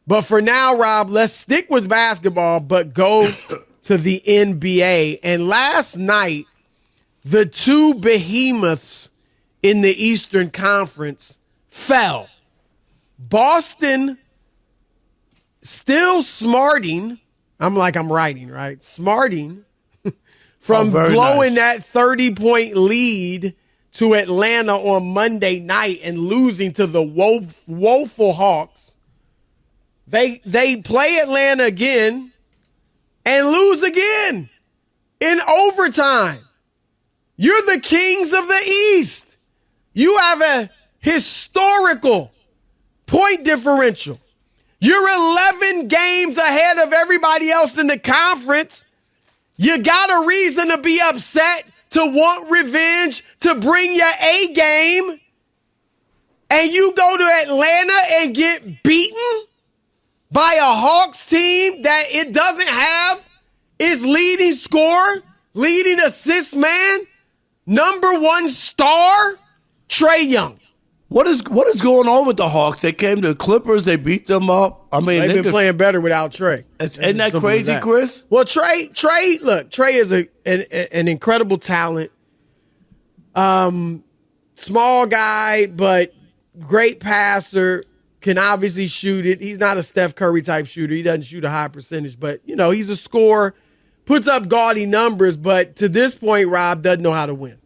But for now, Rob, let's stick with basketball, but go to the NBA. And last night, the two behemoths in the Eastern Conference fell. Boston still smarting. I'm writing, right? Smarting from blowing that 30-point lead to Atlanta on Monday night and losing to the woeful Hawks. They play Atlanta again and lose again in overtime. You're the kings of the East. You have a historical point differential. You're 11 games ahead of everybody else in the conference. You got a reason to be upset, to want revenge, to bring your A game. And you go to Atlanta and get beaten by a Hawks team that it doesn't have its leading scorer, leading assist man, number one star, Trae Young. What is going on with the Hawks? They came to the Clippers. They beat them up. I mean, they've been playing better without Trae. Isn't that crazy, Chris? Well, Trae, Trae is an incredible talent. Small guy, but great passer. Can obviously shoot it. He's not a Steph Curry type shooter. He doesn't shoot a high percentage, but he's a scorer, puts up gaudy numbers. But to this point, Rob doesn't know how to win.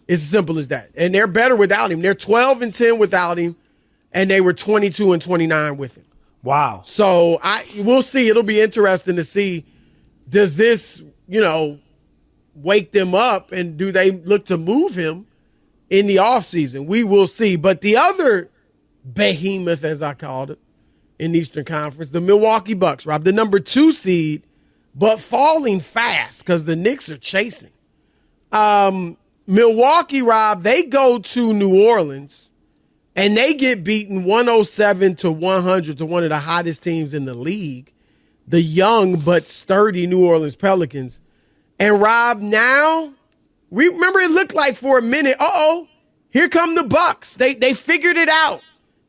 It's as simple as that. And they're better without him. They're 12-10 without him, and they were 22-29 with him. Wow. So we'll see. It'll be interesting to see, does this, wake them up, and do they look to move him in the offseason? We will see. But the other behemoth, as I called it, in the Eastern Conference, the Milwaukee Bucks, Rob, the number 2 seed, but falling fast because the Knicks are chasing. Milwaukee, Rob, they go to New Orleans and they get beaten 107-100 to one of the hottest teams in the league, the young but sturdy New Orleans Pelicans. And Rob, now, remember it looked like for a minute, here come the Bucks. They figured it out.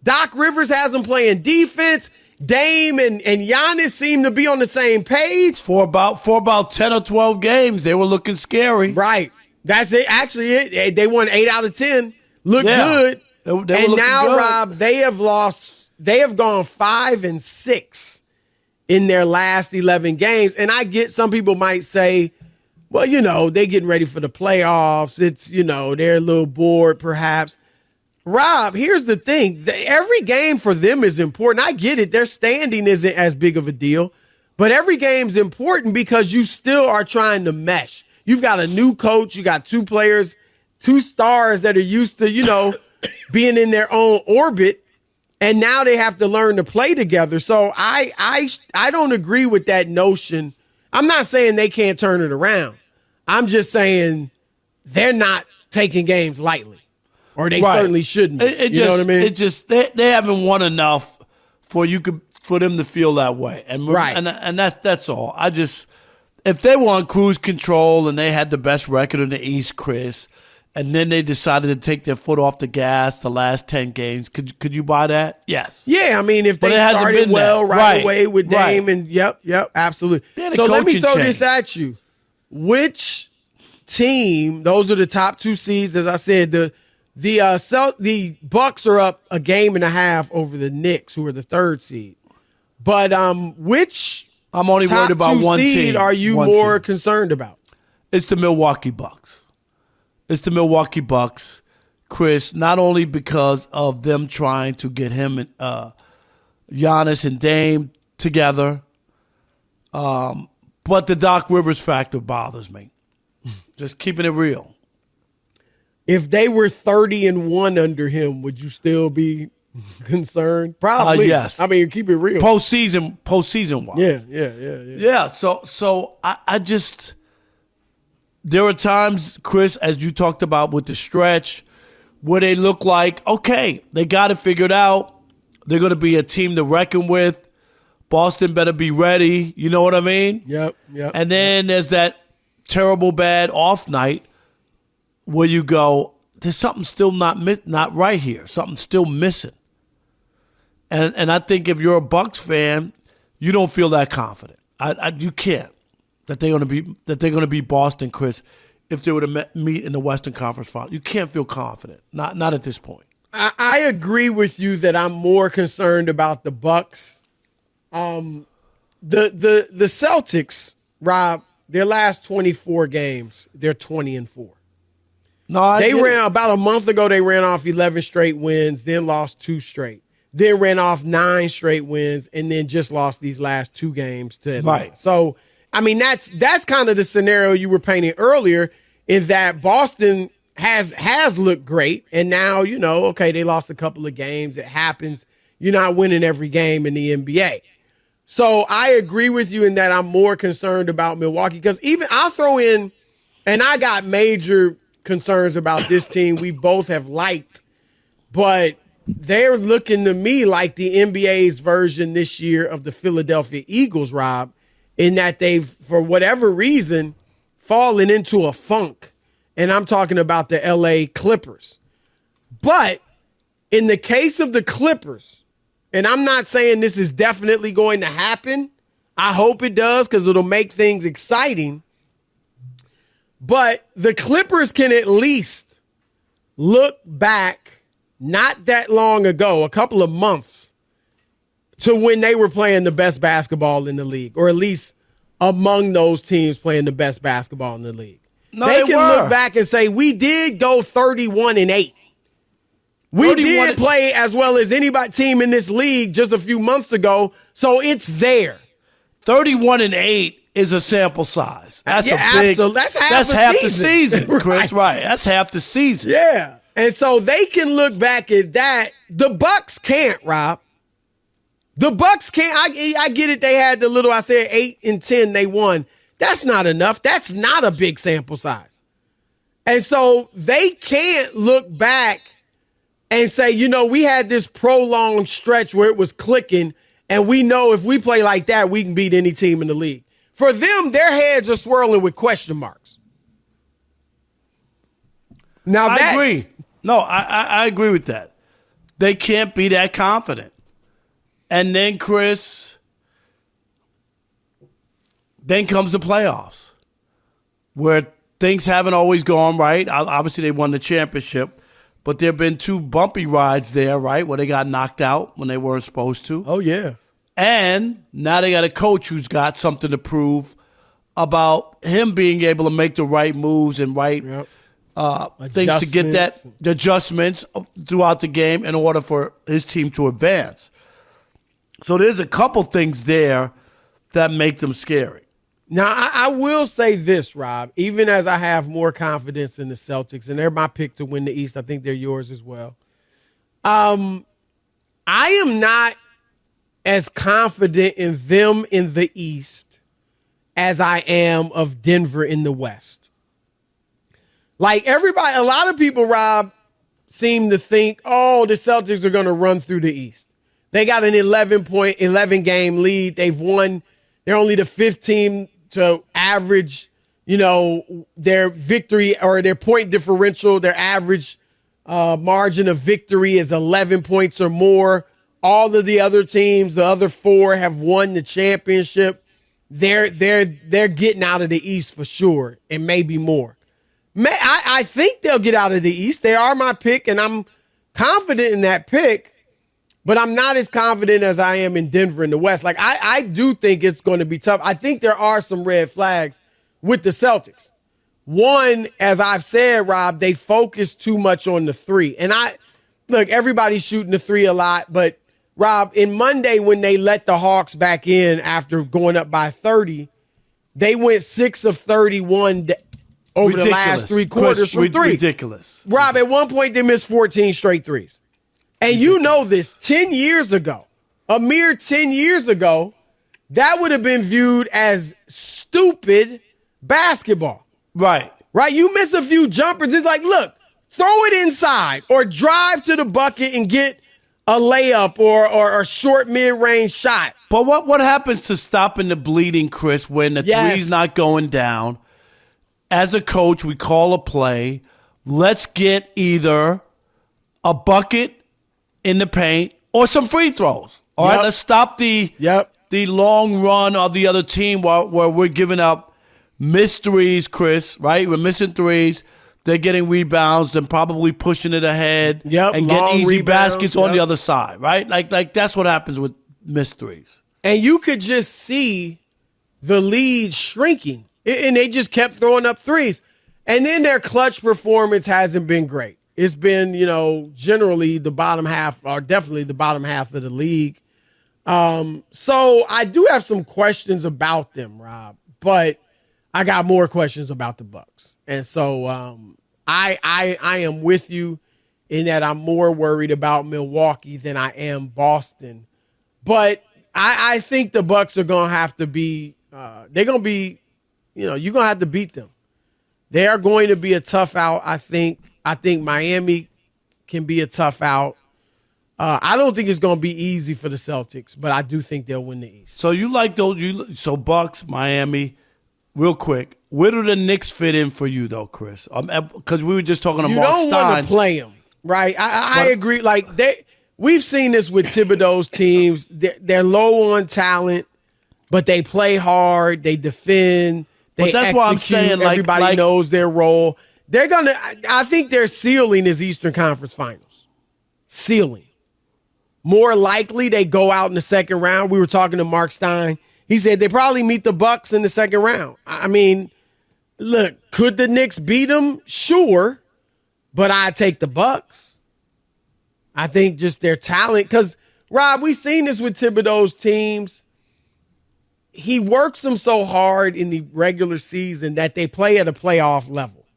Doc Rivers has them playing defense. Dame and Giannis seem to be on the same page. For about 10 or 12 games, they were looking scary. Right. That's it. Actually, they won 8 out of 10. Look good. They were and now, good. Rob, they have gone 5-6 in their last 11 games. And I get some people might say, well, they're getting ready for the playoffs. It's, they're a little bored perhaps. Rob, here's the thing. Every game for them is important. I get it. Their standing isn't as big of a deal. But every game's important because you still are trying to mesh. You've got a new coach. You got 2 players, 2 stars that are used to, being in their own orbit. And now they have to learn to play together. So I don't agree with that notion. I'm not saying they can't turn it around. I'm just saying they're not taking games lightly. Or they certainly shouldn't. You know what I mean? It just they haven't won enough for them to feel that way. And and that's all. If they were on cruise control and they had the best record in the East, Chris, and then they decided to take their foot off the gas the last 10 games, could you buy that? Yes. Yeah, I mean, if they started well right away with Dame and yep, absolutely. So let me throw this at you. Which team, those are the top 2 seeds, as I said, the Bucks are up a game and a half over the Knicks, who are the 3rd seed. But which I'm only worried about one seed team. Are you more concerned about? It's the Milwaukee Bucks. It's the Milwaukee Bucks, Chris, not only because of them trying to get him and Giannis and Dame together, but the Doc Rivers factor bothers me. Just keeping it real. If they were 30-1 under him, would you still be concerned? Probably. Yes. I mean, keep it real. Postseason wise. Yeah. So I just, there are times, Chris, as you talked about with the stretch, where they look like, okay, they got it figured out. They're going to be a team to reckon with. Boston better be ready. You know what I mean? Yep. And then there's that terrible bad off night where you go, there's something still not right here. Something still missing. And I think if you're a Bucks fan, you don't feel that confident. You can't that they're going to be Boston, Chris, if they were to meet in the Western Conference Final. You can't feel confident. Not at this point. I agree with you that I'm more concerned about the Bucks. The Celtics, Rob, their last 24 games, they're 20-4. No, they ran about a month ago. They ran off 11 straight wins, then lost 2 straight. Then ran off 9 straight wins, and then just lost these last 2 games to Atlanta. Right. So, I mean, that's kind of the scenario you were painting earlier, in that Boston has looked great, and now, okay, they lost a couple of games. It happens. You're not winning every game in the NBA. So I agree with you in that I'm more concerned about Milwaukee, because even I'll throw in, and I got major concerns about this team we both have liked, but they're looking to me like the NBA's version this year of the Philadelphia Eagles, Rob, in that they've, for whatever reason, fallen into a funk. And I'm talking about the LA Clippers. But in the case of the Clippers, and I'm not saying this is definitely going to happen, I hope it does because it'll make things exciting. But the Clippers can at least look back not that long ago, a couple of months, to when they were playing the best basketball in the league, or at least among those teams playing the best basketball in the league. No, they can look back and say, we did go 31-8. We did play as well as anybody team in this league just a few months ago, so it's there. 31-8 is a sample size. That's That's half the season, Chris. Right. That's half the season. Yeah. And so they can look back at that. The Bucks can't, Rob. The Bucks can't. I get it. They had the little, I said 8-10, they won. That's not enough. That's not a big sample size. And so they can't look back and say, we had this prolonged stretch where it was clicking, and we know if we play like that, we can beat any team in the league. For them, their heads are swirling with question marks. Now, I agree. No, I agree with that. They can't be that confident. And then, Chris, then comes the playoffs, where things haven't always gone right. Obviously, they won the championship, but there have been 2 bumpy rides there, right, where they got knocked out when they weren't supposed to. Oh, yeah. And now they got a coach who's got something to prove about him being able to make the right moves and things to get the adjustments throughout the game in order for his team to advance. So there's a couple things there that make them scary. Now, I will say this, Rob, even as I have more confidence in the Celtics, and they're my pick to win the East, I think they're yours as well. I am not as confident in them in the East as I am of Denver in the West. Like everybody, a lot of people, Rob, seem to think, the Celtics are going to run through the East. They got an 11-game lead. They've won. They're only the 5th team to average, their victory or their point differential. Their average margin of victory is 11 points or more. All of the other teams, the other 4, have won the championship. They're getting out of the East for sure, and maybe more. I think they'll get out of the East. They are my pick, and I'm confident in that pick. But I'm not as confident as I am in Denver in the West. Like, I do think it's going to be tough. I think there are some red flags with the Celtics. One, as I've said, Rob, they focus too much on the 3. And look, everybody's shooting the 3 a lot. But, Rob, in Monday when they let the Hawks back in after going up by 30, they went 6 of 31 over the last 3 quarters from 3. Ridiculous. Rob, at one point they missed 14 straight threes. And you know this, 10 years ago, a mere 10 years ago, that would have been viewed as stupid basketball. Right. Right? You miss a few jumpers. It's like, look, throw it inside or drive to the bucket and get a layup or a short mid-range shot. But what happens to stopping the bleeding, Chris, when the three's not going down? As a coach, we call a play. Let's get either a bucket in the paint or some free throws. All right, let's stop the long run of the other team where we're giving up missed threes, Chris, right? We're missing threes. They're getting rebounds, then probably pushing it ahead and getting easy baskets on the other side, right? Like that's what happens with missed threes. And you could just see the lead shrinking, and they just kept throwing up threes. And then their clutch performance hasn't been great. It's been, generally the bottom half, or definitely the bottom half of the league. So I do have some questions about them, Rob, but I got more questions about the Bucks. And so I am with you in that I'm more worried about Milwaukee than I am Boston. But I think the Bucks are going to have to be they're going to be, you're going to have to beat them. They are going to be a tough out, I think. I think Miami can be a tough out. I don't think it's going to be easy for the Celtics, but I do think they'll win the East. So you like those? So Bucks, Miami. Real quick, where do the Knicks fit in for you, though, Chris? Because we were just talking to Mark Stein. You don't want to play them, right? I agree. Like we've seen this with Thibodeau's teams. They're low on talent, but they play hard. They defend. They that's execute. What I'm saying. Everybody knows their role. They're gonna. I think their ceiling is Eastern Conference Finals. Ceiling. More likely they go out in the second round. We were talking to Mark Stein. He said they probably meet the Bucks in the second round. I mean, look, could the Knicks beat them? Sure, but I take the Bucks. I think just their talent, because Rob, we've seen this with Thibodeau's teams. He works them so hard in the regular season that they play at a playoff level,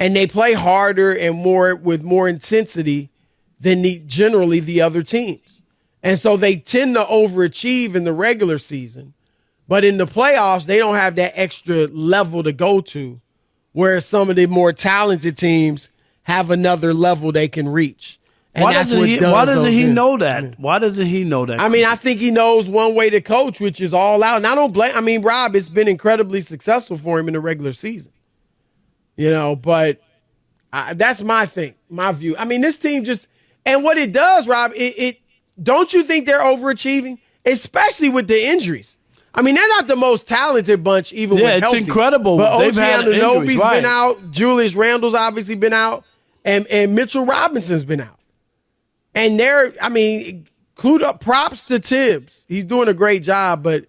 and they play harder and more with more intensity than generally the other teams. And so they tend to overachieve in the regular season, but in the playoffs, they don't have that extra level to go to, whereas some of the more talented teams have another level they can reach. And why doesn't he know that? Why doesn't he know that? I mean, I think he knows one way to coach, which is all out. And I don't blame. I mean, Rob, it's been incredibly successful for him in the regular season. But that's my view. I mean, this team just, and what it does, Rob, it don't you think they're overachieving, especially with the injuries? I mean, they're not the most talented bunch, even with healthy. It's incredible. But They've OG had Anunoby's right. been out. Julius Randle's obviously been out. And Mitchell Robinson's been out. And props to Tibbs. He's doing a great job. But,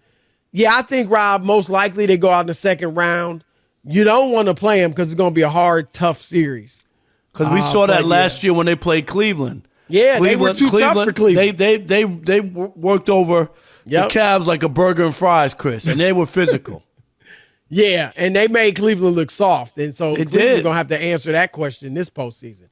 yeah, I think, Rob, most likely they go out in the second round. You don't want to play them because it's going to be a hard, tough series. Because we saw that last year when they played Cleveland. Yeah, they were too tough for Cleveland. They worked over the Cavs like a burger and fries, Chris, and they were physical. Yeah, and they made Cleveland look soft, and so Cleveland's going to have to answer that question this postseason.